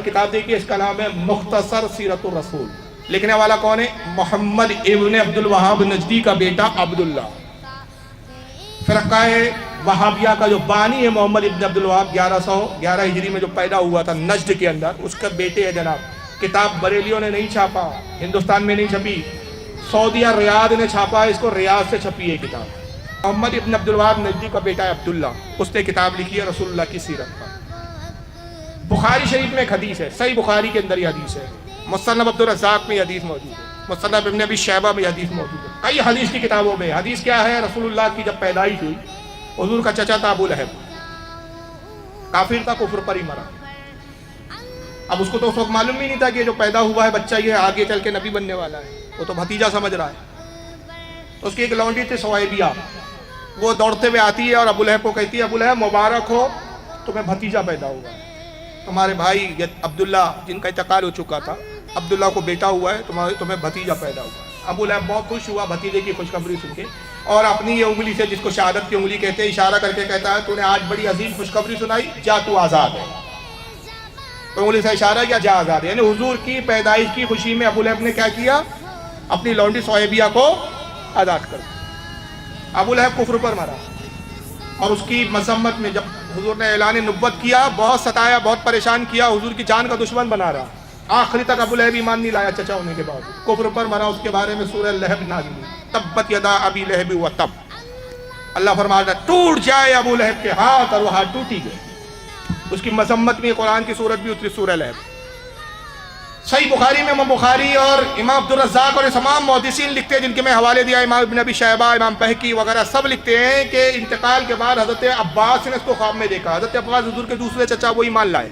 किताब देखिए, इसका नाम है मुख्तसर सीरतुर रसूल। लिखने वाला कौन है? मोहम्मद इब्न अब्दुल वहाब नजदी का बेटा अब्दुल्ला। फ़िरक़ाए वहाबिया का जो बानी है मोहम्मद इब्न अब्दुल वहाब, 1111 हिजरी में जो पैदा हुआ था नजद के अंदर, उसका बेटे है जनाब। किताब बरेलियों ने नहीं छापा, हिंदुस्तान में नहीं छपी, सऊदीया रियाद ने छापा है, इसको रियाद से छपी है किताब। मोहम्मद इब्न अब्दुल वहाब नजदी का बेटा है अब्दुल्ला, उसने किताब लिखी है रसूलुल्लाह की सीरत पर। बुखारी शरीफ में एक हदीस है, सही बुखारी के अंदर ये हदीस है, मुसन्नफ अब्दुल रज़्ज़ाक़ में हदीस मौजूद है, मुसन्नफ इब्न अबी शैबा में हदीस मौजूद है, कई हदीस की किताबों में। हदीस क्या है? रसूलुल्लाह की जब पैदाइश हुई, हुज़ूर का चचा था अबू लहब, काफिर था, कुफ्र पर ही मरा। अब उसको तो उस वक्त मालूम ही नहीं था कि जो पैदा हुआ है बच्चा ये आगे चल के नबी बनने वाला है, वो तो भतीजा समझ रहा है। तो उसकी एक लौंडी थी सुवैबिया, वो दौड़ते हुए आती है और अबू लहब को कहती है, अबू लहब मुबारक हो, तुम्हें भतीजा पैदा हुआ है, तुम्हारे भाई अब्दुल्ला जिनका इंतकाल हो चुका था, अब्दुल्ला को बेटा हुआ है, तुम्हें भतीजा पैदा हुआ। अबू लहब बहुत खुश हुआ भतीजे की खुशखबरी सुन के, और अपनी ये उंगली से, जिसको शहादत की उंगली कहते हैं, इशारा करके कहता है, तूने आज बड़ी अजीम खुशखबरी सुनाई, जा तू आज़ाद है। तो उंगली से इशारा किया, जा आज़ाद है। यानी हुजूर की पैदाइश की खुशी में अबू लहब ने क्या किया? अपनी लौंडी सुवैबिया को आज़ाद कर दिया। अबू लहब कुफ्र पर मरा, और उसकी मजम्मत में जब हुजूर ने ऐलान नुब्वत किया, बहुत सताया, बहुत परेशान किया, हुजूर की जान का दुश्मन बना रहा। आखिरी तक अबू लहब ईमान नहीं लाया, चचा होने के बाद कुफ्र पर मरा। उसके बारे में सूरह लहब नाज़िल हुई, तब्बत यदा अबी लहब व तब। अल्लाह फरमाता है टूट जाए अबू लहब के हाथ, और वो हाथ टूट ही गए। उसकी मजम्मत में कुरान की सूरत भी उतरी, सूरह लहब। सही बुखारी में इमाम बुखारी और इमाम अब्दुल रज़्ज़ाक़ और तमाम मुहद्दिसीन लिखते हैं, जिनके मैं हवाले दिया, इमाम इब्न अबी शैबा, इमाम बहकी वगैरह सब लिखते हैं कि इंतकाल के बाद हज़रत अब्बास ने उसको ख्वाब में देखा। हज़रत अब्बास हुजूर के दूसरे चचा वो ईमान लाए।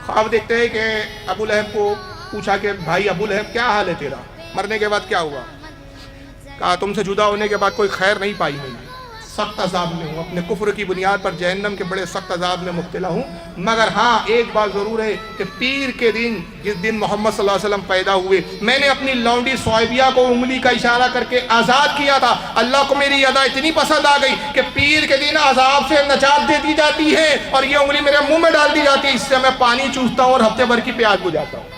ख्वाब देखते हैं कि अबू लहब को पूछा कि भाई अबू लहब क्या हाल है तेरा, मरने के बाद क्या हुआ? कहा तुमसे जुदा होने के बाद कोई खैर नहीं पाई मैंने, सख्त अजाब में हूँ, अपने कुफ्र की बुनियाद पर जहन्नम के बड़े सख्त अजाब में मुब्तला हूँ। मगर हाँ एक बात ज़रूर है कि पीर के दिन, जिस दिन मोहम्मद सल्लल्लाहु अलैहि वसल्लम पैदा हुए, मैंने अपनी लौंडी सुवैबिया को उंगली का इशारा करके आज़ाद किया था। अल्लाह को मेरी अदा इतनी पसंद आ गई कि पीर के दिन अजाब से नजात दे दी जाती है, और ये उंगली मेरे मुँह में डाल दी जाती है, इससे मैं पानी चूसता हूँ और हफ्ते भर की प्यास बुझाता हूँ।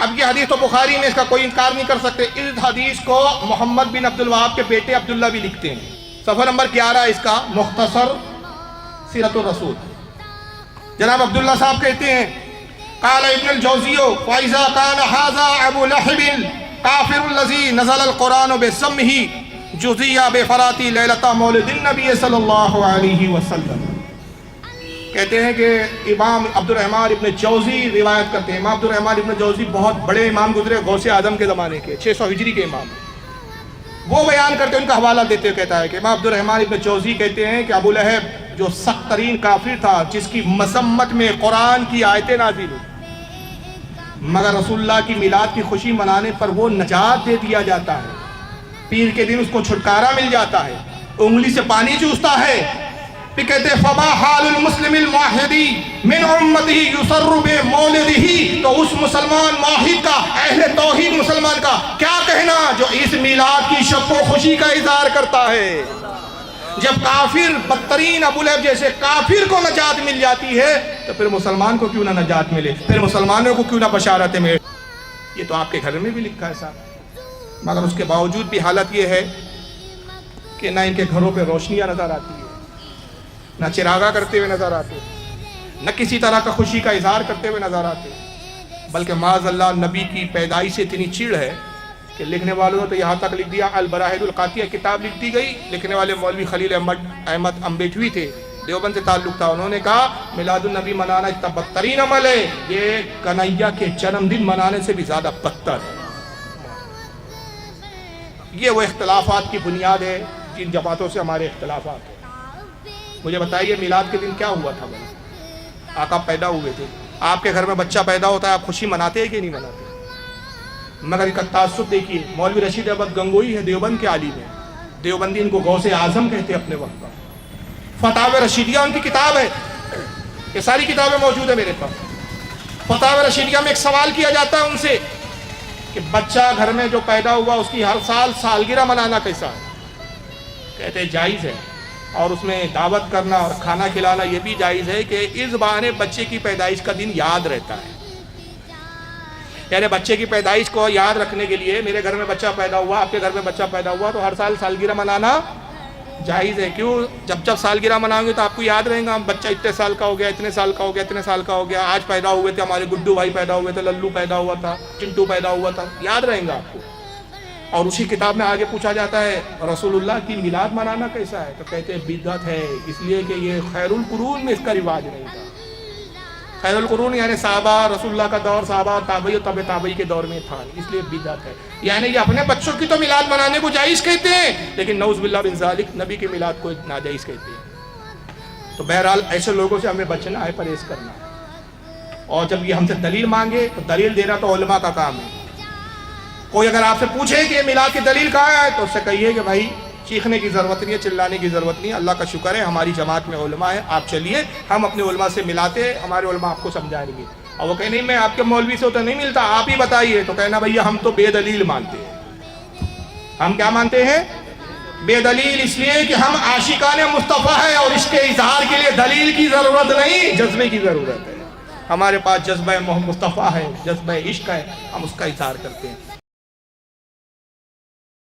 अब ये हदीस तो बुखारी में, इसका कोई इनकार नहीं कर सकते। इस हदीस को मोहम्मद बिन अब्दुल वहाब के बेटे अब्दुल्ला भी लिखते हैं। सफ़र नंबर 11 इसका, मुख्तसर सीरतुर रसूल। जनाब अब्दुल्ला साहब कहते हैं, क़ाल इब्नुल जौज़ियो फ़इज़ा कान हाज़ा अबू लहबिल काफ़िरुल लज़ी नज़लल क़ुरान बिस्मिही जुज़िया बिफ़राती लैलता मौलिदिन नबी सल्लल्लाहु अलैहि वसल्लम। कहते हैं कि इमाम अब्दुल रहमान इब्न जौज़ी रिवायत करते हैं। इमाम अब्दुल रहमान इब्न जौज़ी बहुत बड़े इमाम गुजरे, गौसे आज़म के ज़माने के, 600 हिजरी के इमाम। वो बयान करते, उनका हवाला देते हुए कहता है कि इमाम अब्दुल रहमान इब्न जौज़ी कहते हैं कि अबू लहब जो सख्त तरीन काफिर था, जिसकी मसम्मत में कुरान की आयतें नाज़िल हुई, मगर रसूलुल्लाह की मिलाद की खुशी मनाने पर वो नजात दे दिया जाता है, पीर के दिन उसको छुटकारा मिल जाता है, उंगली से पानी चूसता है। फिर कहते फमा हालुल मुस्लिमिल मुवहिदी मिन उम्मतिही युसर्रु बि मौलिदिही, तो उस मुसलमान मुवहिद का, अहले तौहीद मुसलमान का क्या कहना जो इस मिलाद की शब व खुशी का इज़हार करता है। जब काफिर, बदतरीन अबू लहब जैसे काफिर को नजात मिल जाती है, तो फिर मुसलमान को क्यों ना नजात मिले, फिर मुसलमानों को क्यों ना बशारतें मिले। ये तो आपके घर में भी लिखा है साहब, मगर उसके बावजूद भी हालत ये है कि ना इनके घरों पे रोशनियाँ नज़र आती है, ना चिरागा करते हुए नज़र आते, न किसी तरह का खुशी का इजहार करते हुए नज़र आते, बल्कि माज़अल्लाह नबी की पैदाइश से इतनी चिढ़ है कि लिखने वालों ने तो यहाँ तक लिख दिया, अल बराहिदुल कातिया किताब लिख दी गई। लिखने वाले मौलवी खलील अहमद अम्बेठवी थे, देवबंद से ताल्लुक़ था। उन्होंने कहा मिलादुन नबी मनाना इतना बदतरीन अमल है, ये कन्हैया के जन्मदिन मनाने से भी ज़्यादा बदतर है। ये वो इख्तलाफात की बुनियाद है जिन जमातों से हमारे इख्तलाफात हैं। मुझे बताइए मिलाद के दिन क्या हुआ था भाई? आका पैदा हुए थे, आपके घर में बच्चा पैदा होता है, आप खुशी मनाते हैं कि नहीं मनाते? मगर इसका तासुब देखिए, मौलवी रशीद अहमद गंगोई है, देवबंद के आलिम है, देवबंदी इनको गौसे आजम कहते हैं अपने वक्त का। फतावे रशीदिया उनकी किताब है, ये सारी किताबें मौजूद है मेरे पास। फतावे रशीदिया में एक सवाल किया जाता है उनसे कि बच्चा घर में जो पैदा हुआ उसकी हर साल सालगिरह मनाना कैसा है? कहते हैं जायज़ है, اور اس میں دعوت کرنا اور کھانا کھلانا یہ بھی جائز ہے کہ اس بہانے بچے کی پیدائش کا دن یاد رہتا ہے. یعنی بچے کی پیدائش کو یاد رکھنے کے لیے میرے گھر میں بچہ پیدا ہوا، آپ کے گھر میں بچہ پیدا ہوا، تو ہر سال سالگرہ منانا جائز ہے. کیوں؟ جب سالگرہ منائیں گے تو آپ کو یاد رہے گا بچہ اتنے سال کا ہو گیا، اتنے سال کا ہو گیا، اتنے سال کا ہو گیا، آج پیدا ہوئے تھے ہمارے گڈو بھائی، پیدا ہوئے تھے للو، پیدا ہوا تھا چنٹو، پیدا ہوا تھا، یاد رہیں گا آپ کو. اور اسی کتاب میں آگے پوچھا جاتا ہے رسول اللہ کی میلاد منانا کیسا ہے؟ تو کہتے ہیں بدعت ہے، اس لیے کہ یہ خیر القرون میں اس کا رواج نہیں تھا. خیر القرون یعنی صحابہ، رسول اللہ کا دور، صحابہ اور تابعی اور تبع تابعی کے دور میں تھا، اس لیے بدعت ہے. یعنی یہ اپنے بچوں کی تو میلاد منانے کو جائز کہتے ہیں، لیکن نعوذ باللہ من ذالک نبی کی میلاد کو ناجائز کہتے ہیں. تو بہرحال ایسے لوگوں سے ہمیں بچنا ہے، پرہیز کرنا ہے. اور جب یہ ہم سے دلیل مانگے تو دلیل دینا تو علماء کا کام ہے. کوئی اگر آپ سے پوچھے کہ یہ میلاد کی دلیل کہاں ہے تو اس سے کہیے کہ بھائی چیخنے کی ضرورت نہیں ہے، چلانے کی ضرورت نہیں ہے، اللہ کا شکر ہے ہماری جماعت میں علماء ہے، آپ چلیے، ہم اپنے علماء سے ملاتے، ہمارے علماء آپ کو سمجھائیں گے. اور وہ کہیں نہیں میں آپ کے مولوی سے تو نہیں ملتا، آپ ہی بتائیے، تو کہنا بھیا ہم تو بے دلیل مانتے ہیں. ہم کیا مانتے ہیں؟ بے دلیل. اس لیے کہ ہم عاشقان مصطفیٰ ہیں اور اس کے اظہار کے لیے دلیل کی ضرورت نہیں، جذبے کی ضرورت ہے. ہمارے پاس جذبہ مصطفیٰ ہے، جذبہ عشق ہے، ہم اس کا اظہار کرتے ہیں.